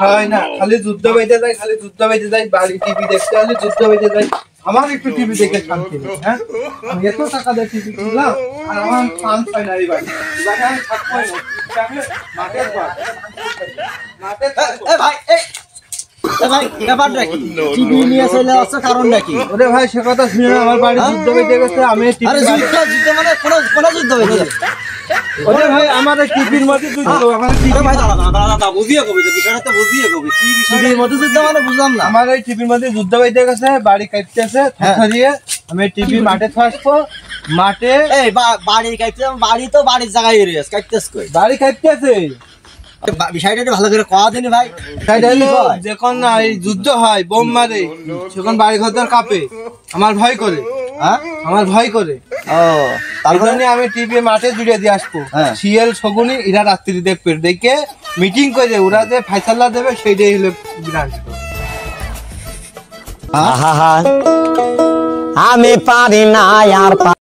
হয় না, খালি যুদ্ধ বাইতে যায়, খালি যুদ্ধ বাইতে যায়। বাড়ি টিভি দেখতে হলে যুদ্ধ বাইতে যায়। আমার একটু টিভি দেখে শান্তি নেই। হ্যাঁ, আমি এত টাকা দিয়ে টিভি কিনলাম আর আমার ফান পাই না এই বাড়ি। এবারে আমি থাকবোই না, আমি মাঠে ওরে ভাই সে কথা শুনে আমার বাড়ি যুদ্ধ বাইতে গেছে। আমি ওরে ভাই আমাদের টিভির মধ্যে আমার এই টিভির মধ্যে যুদ্ধ বাইতে গেছে, বাড়ি কাটতেছে দিয়ে আমি টিভি মাঠে আসবো। মাঠে বাড়ি কাটতে বাড়ি তো বাড়ির জায়গায় কাটতেছ বাড়ি কাটতেছে বিষয়টা ভালো করে কয়া দিনি ভাই। যখন এই যুদ্ধ হয় বোম মারে তখন বাড়ি ঘর কাঁপে, আমার ভয় করে। আমার ভয় করে, তার জন্য আমি টিভি মাঠে জুড়ে দিয়ে আসবো। শিয়াল শগুনি এরা রাত্রি দেখবে, দেখে মিটিং করে ওরা যে ফাইসাল্লা দেবে সেইটাই হলো বিরাট। আমি পারি না আর